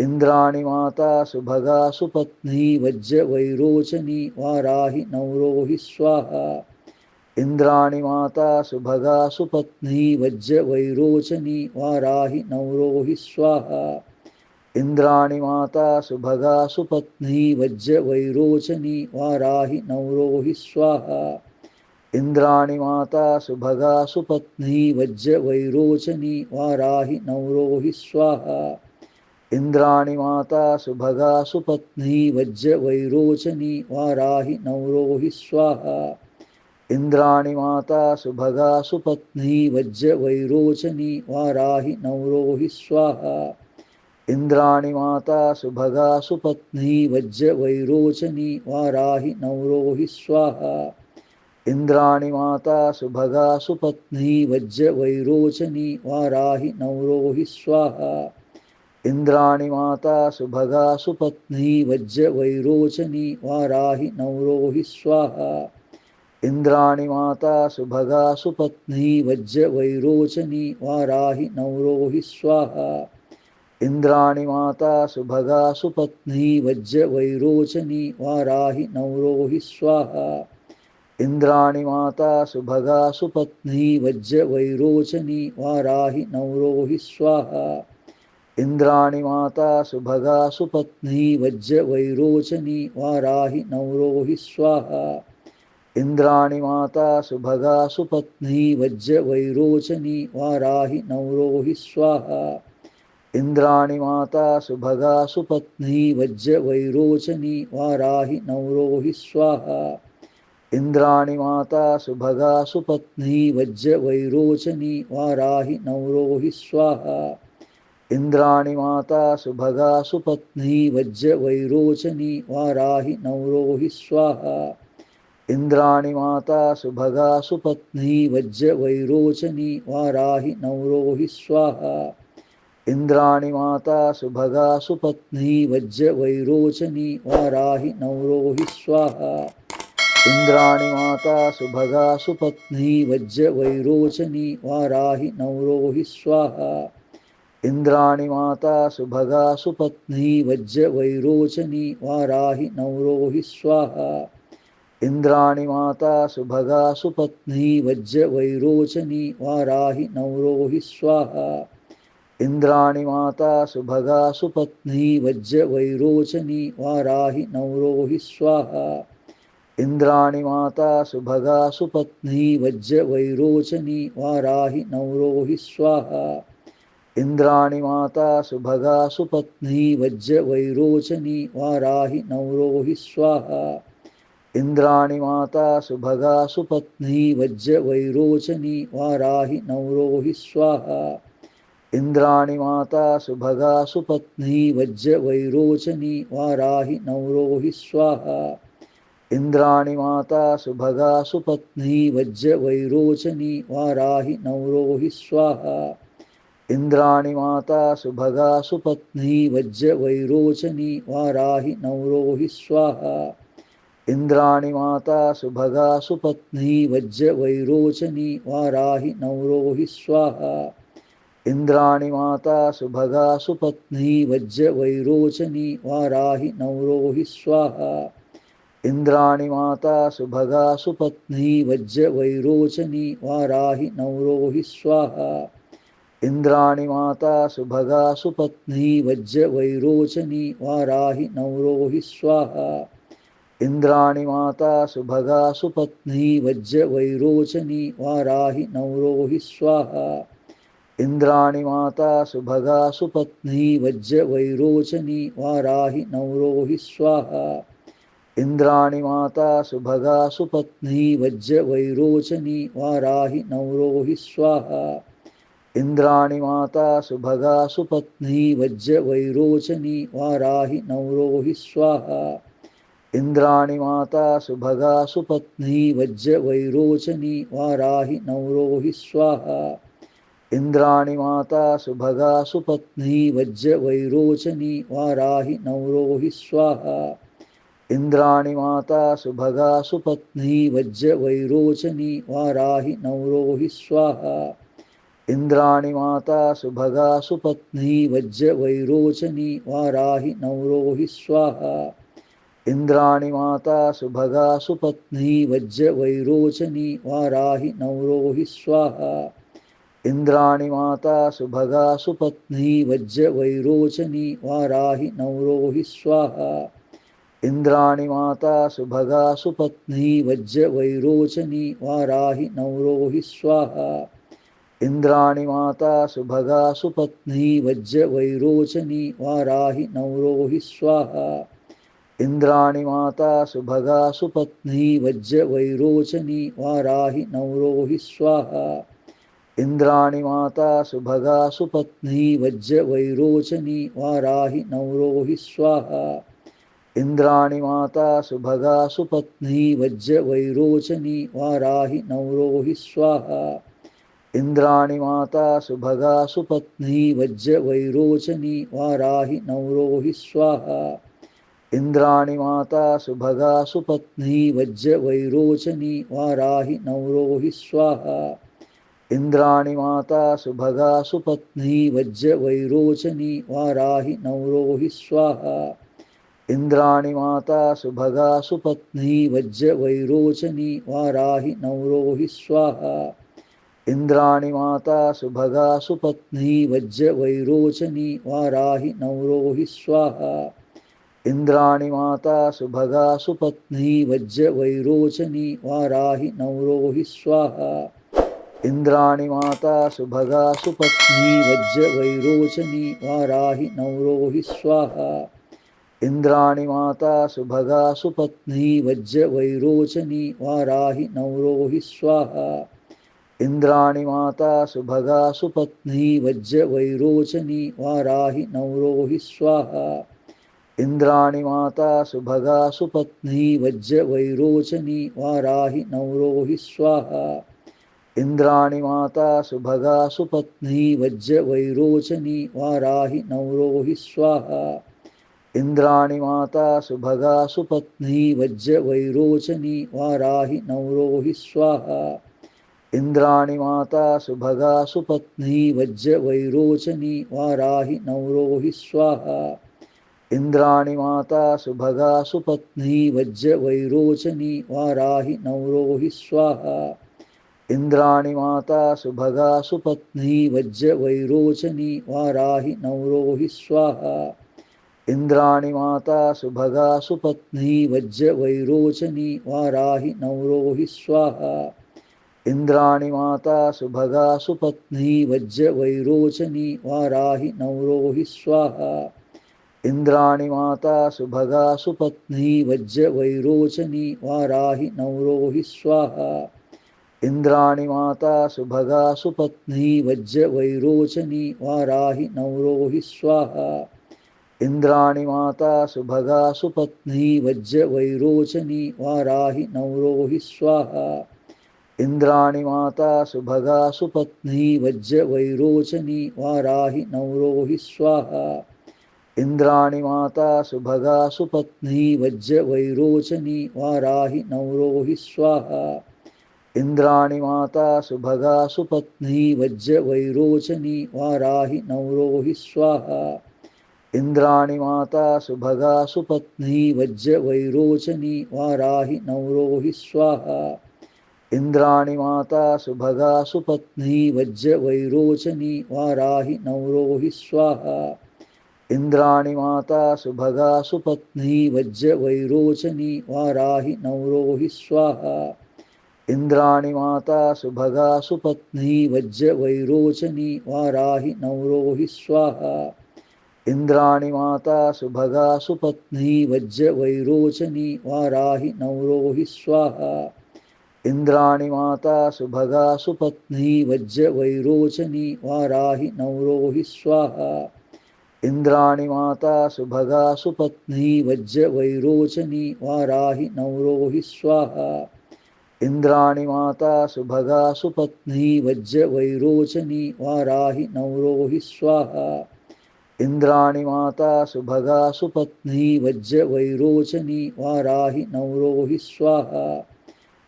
इंद्राणी माता सुभगा सुपत्नी वज्र वैरोचनी वाराहि नौरोहि स्वाहा। इंद्राणी माता सुभगा सुपत्नी वज्र वैरोचनी वाराहि नौरोहि स्वाहा। इंद्राणी माता सुभगा सुपत्नी वज्र वैरोचनी वाराहि नौरोहि स्वाहा। इंद्राणी माता सुभगा सुपत्नी वज्र वैरोचनी वाराहि नौरोहि स्वाहा। इंद्राणी माता सुभगा सुपत्नी वज्र वैरोचनी वाराहि नौरोहि स्वाहा। इंद्राणी माता सुभगा सुपत्नी वज्र वैरोचनी वाराहि नौरोहि स्वाहा। इंद्राणी माता सुभगा सुपत्नी वज्र वैरोचनी वाराहि नौरोहि स्वाहा। इंद्राणी माता सुभगा सुपत्नी वज्र वैरोचनी वाराहि नौरोहि स्वाहा। इंद्राणी माता सुभगा सुपत्नी वज्र वैरोचनी वाराहि नौरोहि स्वाहा। इंद्राणी माता सुभगा सुपत्नी वज्र वैरोचनी वाराहि नौरोहि स्वाहा। इंद्राणी माता सुभगा सुपत्नी वज्र वैरोचनी वाराहि नौरोहि स्वाहा। इंद्राणी माता सुभगा सुपत्नी वज्र वैरोचनी वाराहि नौरोहि स्वाहा। इंद्राणी माता सुभगा सुपत्नी वज्र वैरोचनी वाराहि नौरोहि स्वाहा। इंद्राणी माता सुभगा सुपत्नी वज्र वैरोचनी वाराहि नौरोहि स्वाहा। इंद्राणी माता सुभगा सुपत्नी वज्र वैरोचनी वाराहि नौरोहि स्वाहा। इंद्राणी माता सुभगा सुपत्नी वज्र वैरोचनी वाराहि नौरोहि स्वाहा। इंद्राणी माता सुभगा सुपत्नी वज्र वैरोचनी वाराहि नौरोहि स्वाहा। इंद्राणी माता सुभगा सुपत्नी वज्र वैरोचनी वाराहि नौरोहि स्वाहा। इंद्राणी माता सुभगा सुपत्नी वज्र वैरोचनी वाराहि नौरोहि स्वाहा। इंद्राणी माता सुभगा सुपत्नी वज्र वैरोचनी वाराहि नौरोहि स्वाहा। इंद्राणी माता सुभगा सुपत्नी वज्र वैरोचनी वाराहि नौरोहि स्वाहा। इंद्राणी माता सुभगा सुपत्नी वज्र वैरोचनी वाराहि नौरोहि स्वाहा। इंद्राणी माता सुभगा सुपत्नी वज्र वैरोचनी वाराहि नौरोहि स्वाहा। इंद्राणी माता सुभगा सुपत्नी वज्र वैरोचनी वाराहि नौरोहि स्वाहा। इंद्राणी माता सुभगा सुपत्नी वज्र वैरोचनी वाराहि नौरोहि स्वाहा। इंद्राणी माता सुभगा सुपत्नी वज्र वैरोचनी वाराहि नौरोहि स्वाहा। इंद्राणी माता सुभगा सुपत्नी वज्र वैरोचनी वाराहि नौरोहि स्वाहा। इंद्राणी माता सुभगा सुपत्नी वज्र वैरोचनी वाराहि नौरोहि स्वाहा। इंद्राणी माता सुभगा सुपत्नी वज्र वैरोचनी वाराहि नौरोहि स्वाहा। इंद्राणी माता सुभगा सुपत्नी वज्र वैरोचनी वाराहि नौरोहि स्वाहा। इंद्राणी माता सुभगा सुपत्नी वज्र वैरोचनी वाराहि नौरोहि स्वाहा। इंद्राणी माता सुभगा सुपत्नी वज्र वैरोचनी वाराहि नौरोहि स्वाहा। इंद्राणी माता सुभगा सुपत्नी वज्र वैरोचनी वाराहि नौरोहि स्वाहा। इंद्राणी माता सुभगा सुपत्नी वज्र वैरोचनी वाराहि नौरोहि स्वाहा। इंद्राणी माता सुभगा सुपत्नी वज्र वैरोचनी वाराहि नौरोहि स्वाहा। इंद्राणी माता सुभगा सुपत्नी वज्र वैरोचनी वाराहि नौरोहि स्वाहा। इंद्राणी माता सुभगा सुपत्नी वज्र वैरोचनी वाराहि नौरोहि स्वाहा। इंद्राणी माता सुभगा सुपत्नी वज्र वैरोचनी वाराहि नौरोहि स्वाहा। इंद्राणी माता सुभगा सुपत्नी वज्र वैरोचनी वाराहि नौरोहि स्वाहा। इंद्राणी माता सुभगा सुपत्नी वज्र वैरोचनी वाराहि नौरोहि स्वाहा। इंद्राणी माता सुभगा सुपत्नी वज्र वैरोचनी वाराहि नौरोहि स्वाहा इंद्राणी माता सुभगा सुपत्नी वज्र वैरोचनी वाराहि नौरोहि स्वाहा इंद्राणी माता सुभगा सुपत्नी वज्र वैरोचनी वाराहि नौरोहि स्वाहा इंद्राणी माता सुभगा सुपत्नी वज्र वैरोचनी वाराहि नौरोहि स्वाहा इंद्राणी माता सुभगा सुपत्नी वज्र वैरोचनी वाराहि नौरोहि स्वाहा इंद्राणी माता सुभगा सुपत्नी वज्र वैरोचनी वाराहि नौरोहि स्वाहा इंद्राणी माता सुभगा सुपत्नी वज्र वैरोचनी वाराहि नौरोहि स्वाहा इंद्राणी माता सुभगा सुपत्नी वज्र वैरोचनी वाराहि नौरोहि स्वाहा इंद्राणी माता सुभगा सुपत्नी वज्र वैरोचनी वाराहि नौरोहि स्वाहा इंद्राणी माता सुभगा सुपत्नी वज्र वैरोचनी वाराहि नौरोहि स्वाहा इंद्राणी माता सुभगा सुपत्नी वज्र वैरोचनी वाराहि नौरोहि स्वाहा इंद्राणी माता सुभगा सुपत्नी वज्र वैरोचनी वाराहि नौरोहि स्वाहा इंद्राणी माता सुभगा सुपत्नी वज्र वैरोचनी वाराहि नौरोहि स्वाहा इंद्राणी माता सुभगा सुपत्नी वज्र वैरोचनी वाराहि नौरोहि स्वाहा इंद्राणी माता सुभगा सुपत्नी वज्र वैरोचनी वाराहि नौरोहि स्वाहा इंद्राणी माता सुभगा सुपत्नी वज्र वैरोचनी वाराहि नौरोहि स्वाहा इंद्राणी माता सुभगा सुपत्नी वज्र वैरोचनी वाराहि नौरोहि स्वाहा इंद्राणी माता सुभगा सुपत्नी वज्र वैरोचनी वाराहि नौरोहि स्वाहा इंद्राणी माता सुभगा सुपत्नी वज्र वैरोचनी वाराहि नौरोहि स्वाहा इंद्राणी माता सुभगा सुपत्नी वज्र वैरोचनी वाराहि नौरोहि स्वाहा इंद्राणी माता सुभगा सुपत्नी वज्र वैरोचनी वाराहि नौरोहि स्वाहा इंद्राणी माता सुभगा सुपत्नी वज्र वैरोचनी वाराहि नौरोहि स्वाहा इंद्राणी माता सुभगा सुपत्नी वज्र वैरोचनी वाराहि नौरोहि स्वाहा इंद्राणी माता सुभगा सुपत्नी वज्र वैरोचनी वाराहि नौरोहि स्वाहा इंद्राणी माता सुभगा सुपत्नी वज्र वैरोचनी वाराहि नौरोहि स्वाहा इंद्राणी माता सुभगा सुपत्नी वज्र वैरोचनी वाराहि नौरोहि स्वाहा इंद्राणी माता सुभगा सुपत्नी वज्र वैरोचनी वाराहि नौरोहि स्वाहा इंद्राणी माता सुभगा सुपत्नी वज्र वैरोचनी वाराहि नौरोहि स्वाहा इंद्राणी माता सुभगा सुपत्नी वज्र वैरोचनी वाराहि नौरोहि स्वाहा इंद्राणी माता सुभगा सुपत्नी वज्र वैरोचनी वाराहि नौरोहि स्वाहा इंद्राणी माता सुभगा सुपत्नी वज्र वैरोचनी वाराहि नौरोहि स्वाहा इंद्राणी माता सुभगा सुपत्नी वज्र वैरोचनी वाराहि नौरोहि स्वाहा इंद्राणी माता सुभगा सुपत्नी वज्र वैरोचनी वाराहि नौरोहि स्वाहा इंद्राणी माता सुभगा सुपत्नी वज्र वैरोचनी वाराहि नौरोहि स्वाहा इंद्राणी माता सुभगा सुपत्नी वज्र वैरोचनी वाराहि नौरोहि स्वाहा इंद्राणी माता सुभगा सुपत्नी वज्र वैरोचनी वाराहि नौरोहि स्वाहा इंद्राणी माता सुभगा सुपत्नी वज्र वैरोचनी वाराहि नौरोहि स्वाहा इंद्राणी माता सुभगा सुपत्नी वज्र वैरोचनी वाराहि नौरोहि स्वाहा इंद्राणी माता सुभगा सुपत्नी वज्र वैरोचनी वाराहि नौरोहि स्वाहा इंद्राणी माता सुभगा सुपत्नी वज्र वैरोचनी वाराहि नौरोहि स्वाहा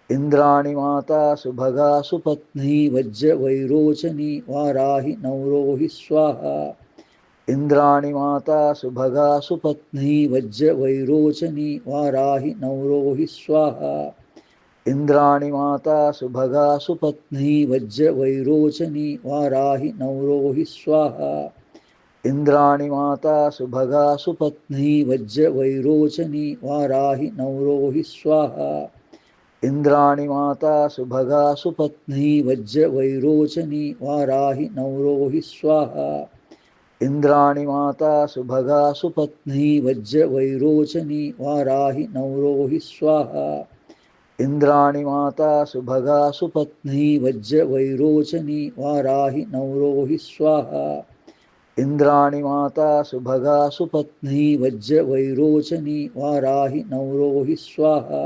इंद्राणी माता सुभगा सुपत्नी वज्र वैरोचनी वाराहि नौरोहि स्वाहा इंद्राणी माता सुभगा सुपत्नी वज्र वैरोचनी वाराहि नौरोहि स्वाहा इंद्राणी माता सुभगा सुपत्नी वज्र वैरोचनी वाराहि नौरोहि स्वाहा इंद्राणी माता सुभगा सुपत्नी वज्र वैरोचनी वाराहि नौरोहि स्वाहा इंद्राणी माता सुभगा सुपत्नी वज्र वैरोचनी वाराहि नौरोहि स्वाहा इंद्राणी माता सुभगा सुपत्नी वज्र वैरोचनी वाराहि नौरोहि स्वाहा इंद्राणी माता सुभगा सुपत्नी वज्र वैरोचनी वाराहि नौरोहि स्वाहा इंद्राणी माता सुभगा सुपत्नी वज्र वैरोचनी वाराहि नौरोहि स्वाहा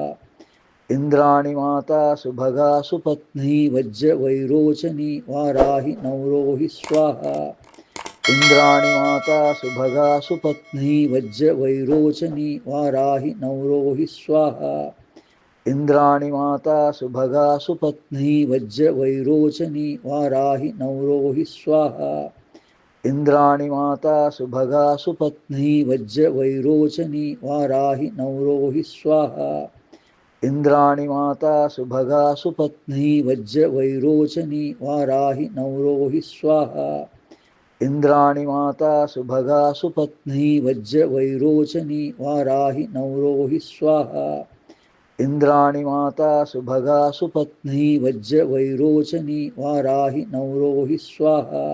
इंद्राणी माता सुभगा सुपत्नी वज्र वैरोचनी वाराहि नौरोहि स्वाहा इंद्राणी माता सुभगा सुपत्नी वज्र वैरोचनी वाराहि नौरोहि स्वाहा इंद्राणी माता सुभगा सुपत्नी वज्र वैरोचनी वाराहि नौरोहि स्वाहा इंद्राणी माता सुभगा सुपत्नी वज्र वैरोचनी वाराहि नौरोहि स्वाहा इंद्राणी माता सुभगा सुपत्नी वज्र वैरोचनी वाराहि नौरोहि स्वाहा इंद्राणी माता सुभगा सुपत्नी वज्र वैरोचनी वाराहि नौरोहि स्वाहा इंद्राणी माता सुभगा सुपत्नी वज्र वैरोचनी वाराहि नौरोहि स्वाहा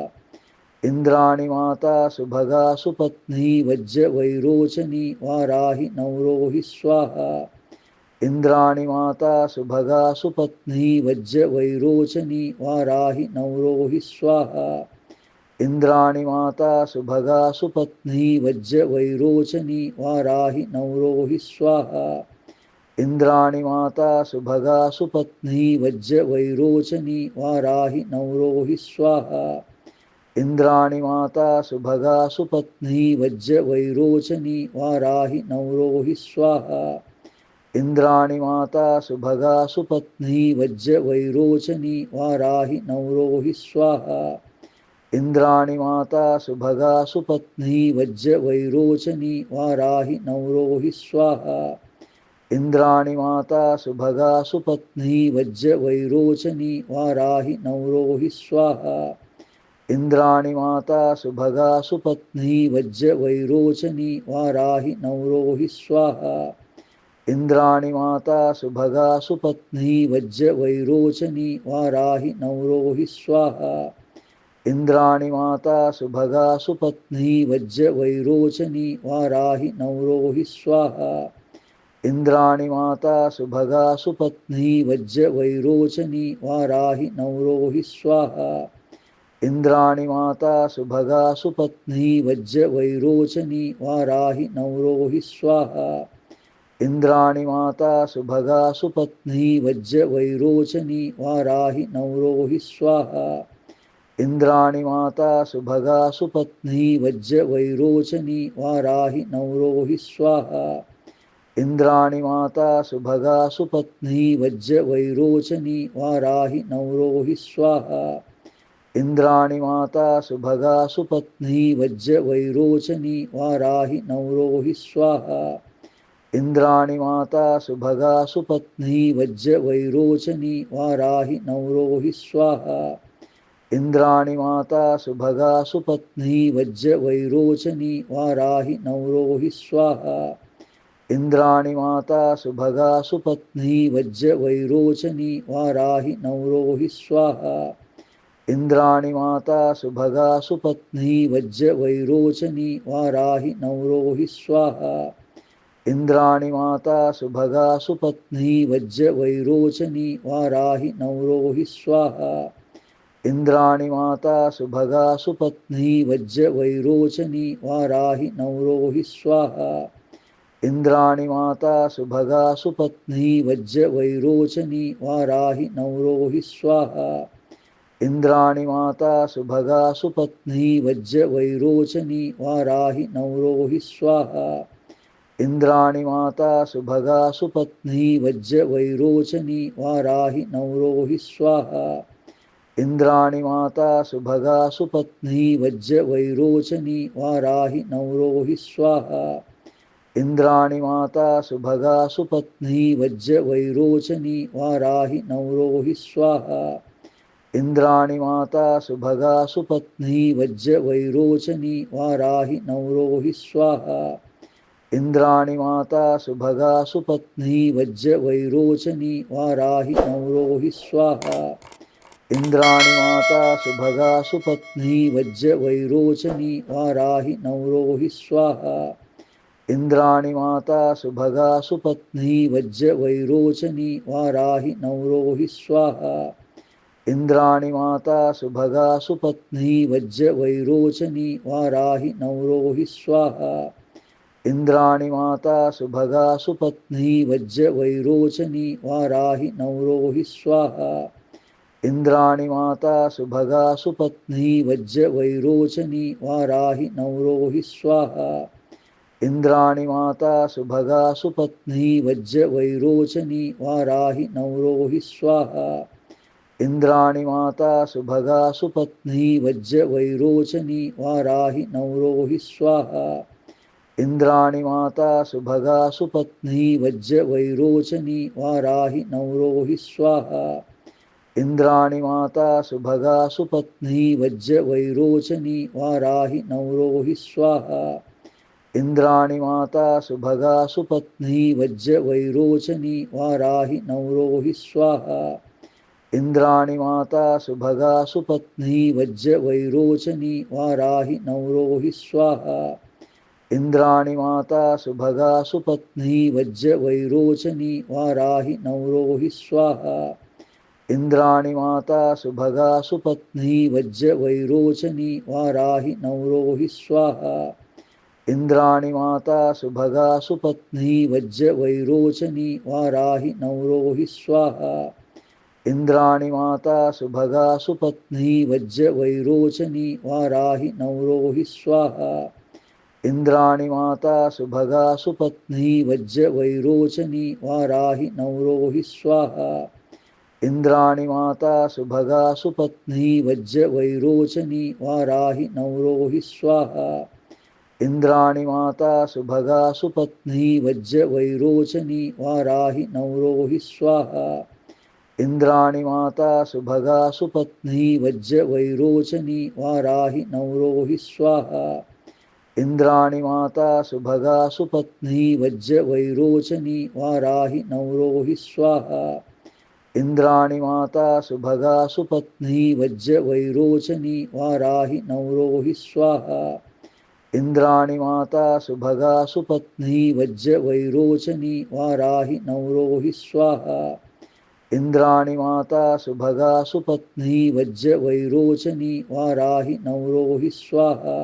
इंद्राणी माता सुभगा सुपत्नी वज्र वैरोचनी वाराहि नौरोहि स्वाहा इंद्राणी माता सुभगा सुपत्नी वज्र वैरोचनी वाराहि नौरोहि स्वाहा इंद्राणी माता सुभगा सुपत्नी वज्र वैरोचनी वाराहि नौरोहि स्वाहा इंद्राणी माता सुभगा सुपत्नी वज्र वैरोचनी वाराहि नौरोहि स्वाहा इंद्राणी माता सुभगा सुपत्नी वज्र वैरोचनी वाराहि नौरोहि स्वाहा इंद्राणी माता सुभगा सुपत्नी वज्र वैरोचनी वाराहि नौरोहि स्वाहा इंद्राणी माता सुभगा सुपत्नी वज्र वैरोचनी वाराहि नौरोहि स्वाहा इंद्राणी माता सुभगा सुपत्नी वज्र वैरोचनी वाराहि नौरोहि स्वाहा इंद्राणी माता सुभगा सुपत्नी वज्र वैरोचनी वाराहि नौरोहि स्वाहा इंद्राणी माता सुभगा सुपत्नी वज्र वैरोचनी वाराहि नौरोहि स्वाहा इंद्राणी माता सुभगा सुपत्नी वज्र वैरोचनी वाराहि नौरोहि स्वाहा इंद्राणी माता सुभगा सुपत्नी वज्र वैरोचनी वाराहि नौरोहि स्वाहा इंद्राणी माता सुभगा सुपत्नी वज्र वैरोचनी वाराहि नौरोहि स्वाहा इंद्राणी माता सुभगा सुपत्नी वज्र वैरोचनी वाराहि नौरोहि स्वाहा इंद्राणी माता सुभगा सुपत्नी वज्र वैरोचनी वाराहि नौरोहि स्वाहा इंद्राणी माता सुभगा सुपत्नी वज्र वैरोचनी वाराहि नौरोहि स्वाहा इंद्राणी माता सुभगा सुपत्नी वज्र वैरोचनी वाराहि नौरोहि स्वाहा इंद्राणी माता सुभगा सुपत्नी वज्र वैरोचनी वाराहि नौरोहि स्वाहा इंद्राणी माता सुभगा सुपत्नी वज्र वैरोचनी वाराहि नौरोहि स्वाहा इंद्राणी माता सुभगा सुपत्नी वज्र वैरोचनी वाराहि नौरोहि स्वाहा इंद्राणी माता सुभगा सुपत्नी वज्र वैरोचनी वाराहि नौरोहि स्वाहा इंद्राणी माता सुभगा सुपत्नी वज्र वैरोचनी वाराहि नौरोहि स्वाहा इंद्राणी माता सुभगा सुपत्नी वज्र वैरोचनी वाराहि नौरोहि स्वाहा इंद्राणी माता सुभगा सुपत्नी वज्र वैरोचनी वाराहि नौरोहि स्वाहा इंद्राणी माता सुभगा सुपत्नी वज्र वैरोचनी वाराहि नौरोहि स्वाहा इंद्राणी माता सुभगा सुपत्नी वज्र वैरोचनी वाराहि नौरोहि स्वाहा इंद्राणी माता सुभगा सुपत्नी वज्र वैरोचनी वाराहि नौरोहि स्वाहा इंद्राणी माता सुभगा सुपत्नी वज्र वैरोचनी वाराहि नौरोहि स्वाहा इंद्राणी माता सुभगा सुपत्नी वज्र वैरोचनी वाराहि नौरोहि स्वाहा इंद्राणी माता सुभगा सुपत्नी वज्र वैरोचनी वाराहि नौरोहि स्वाहा इंद्राणी माता सुभगा सुपत्नी वज्र वैरोचनी वाराहि नौरोहि स्वाहा इंद्राणी माता सुभगा सुपत्नी वज्र वैरोचनी वाराहि नौरोहि स्वाहा इंद्राणी माता सुभगा सुपत्नी वज्र वैरोचनी वाराहि नौरोहि स्वाहा इंद्राणी माता सुभगा सुपत्नी वज्र वैरोचनी वाराहि नौरोहि स्वाहा इंद्राणी माता सुभगा सुपत्नी वज्र वैरोचनी वाराहि नौरोहि स्वाहा इंद्राणी माता सुभगा सुपत्नी वज्र वैरोचनी वाराहि नौरोहि स्वाहा इंद्राणी माता सुभगा सुपत्नी वज्र वैरोचनी वाराहि नौरोहि स्वाहा इंद्राणी माता सुभगा सुपत्नी वज्र वैरोचनी वाराहि नौरोहि स्वाहा इंद्राणी माता सुभगा सुपत्नी वज्र वैरोचनी वाराहि नौरोहि स्वाहा इंद्राणी माता सुभगा सुपत्नी वज्र वैरोचनी वाराहि नौरोहि स्वाहा इंद्राणी माता सुभगा सुपत्नी वज्र वैरोचनी वाराहि नौरोहि स्वाहा इंद्राणी माता सुभगा सुपत्नी वज्र वैरोचनी वाराहि नौरोहि स्वाहा इंद्राणी माता सुभगा सुपत्नी वज्र वैरोचनी वाराहि नौरोहि स्वाहा इंद्राणी माता सुभगा सुपत्नी वज्र वैरोचनी वाराहि नौरोहि स्वाहा इंद्राणी माता सुभगा सुपत्नी वज्र वैरोचनी वाराहि नौरोहि स्वाहा इंद्राणी माता सुभगा सुपत्नी वज्र वैरोचनी वाराहि नौरोहि स्वाहा इंद्राणी माता सुभगा सुपत्नी वज्र वैरोचनी वाराहि नौरोहि स्वाहा इंद्राणी माता सुभगा सुपत्नी वज्र वैरोचनी वाराहि नौरोहि स्वाहा इंद्राणी माता सुभगा सुपत्नी वज्र वैरोचनी वाराहि नौरोहि स्वाहा इंद्राणी माता सुभगा सुपत्नी वज्र वैरोचनी वाराहि नौरोहि स्वाहा इंद्राणी माता सुभगा सुपत्नी वज्र वैरोचनी वाराहि नौरोहि स्वाहा इंद्राणी माता सुभगा सुपत्नी वज्र वैरोचनी वाराहि नौरोहि स्वाहा इंद्राणी माता सुभगा सुपत्नी वज्र वैरोचनी वाराहि नौरोहि स्वाहा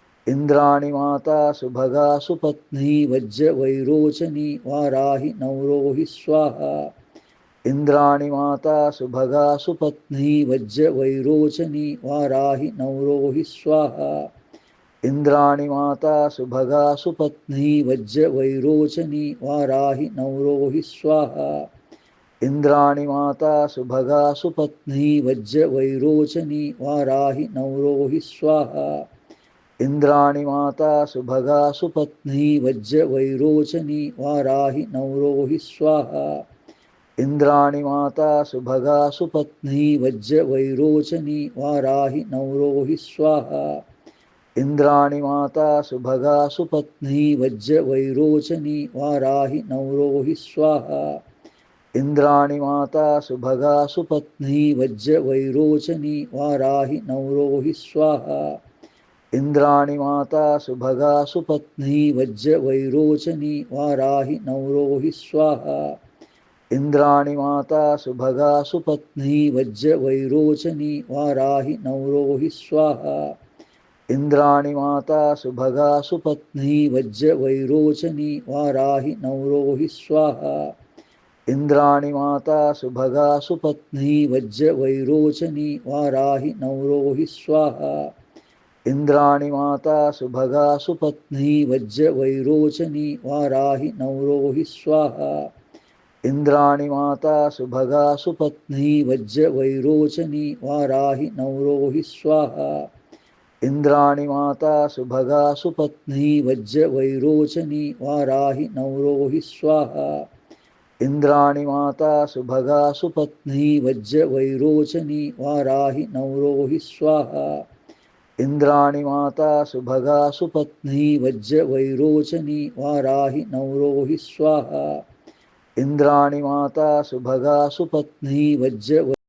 इंद्राणी माता सुभगा सुपत्नी वज्र वैरोचनी वाराहि नौरोहि स्वाहा इंद्राणी माता सुभगा सुपत्नी वज्र वैरोचनी वाराहि नौरोहि स्वाहा इंद्राणी माता सुभगा सुपत्नी वज्र वैरोचनी वाराहि नौरोहि स्वाहा इंद्राणी माता सुभगा सुपत्नी वज्र वैरोचनी वाराहि नौरोहि स्वाहा इंद्राणी माता सुभगा सुपत्नी वज्र वैरोचनी वाराहि नौरोहि स्वाहा इंद्राणी माता सुभगा सुपत्नी वज्र वैरोचनी वाराहि नौरोहि स्वाहा इंद्राणी माता सुभगा सुपत्नी वज्र वैरोचनी वाराहि नौरोहि स्वाहा इंद्राणी माता सुभगा सुपत्नी वज्र वैरोचनी वाराहि नौरोहि स्वाहा इंद्राणी माता सुभगा सुपत्नी वज्र वैरोचनी वाराहि नौरोहि स्वाहा इंद्राणी माता सुभगा सुपत्नी वज्र वैरोचनी वाराहि नौरोहि स्वाहा इंद्राणी माता सुभगा सुपत्नी वज्र वैरोचनी वाराहि नौरोहि स्वाहा इंद्राणी माता सुभगा सुपत्नी वज्र वैरोचनी वाराहि नौरोहि स्वाहा इंद्राणी माता सुभगा सुपत्नी वज्र वैरोचनी वाराहि नवरोहि स्वाहा इंद्राणी माता सुभगा सुपत्नी वज्र वैरोचनी वाराहि नवरोहि स्वाहा इंद्राणी माता सुभगा सुपत्नी वज्र वैरोचनी वाराहि नवरोहि स्वाहा इंद्राणी माता सुभगा सुपत्नी वज्र वैरोचनी वाराहि नवरोहि स्वाहा इंद्राणी माता सुभगा सुपत्नी वज्र वैरोचनी वाराहि नवरोहि स्वाहा इंद्राणी माता सुभगा सुपत्नी वज्र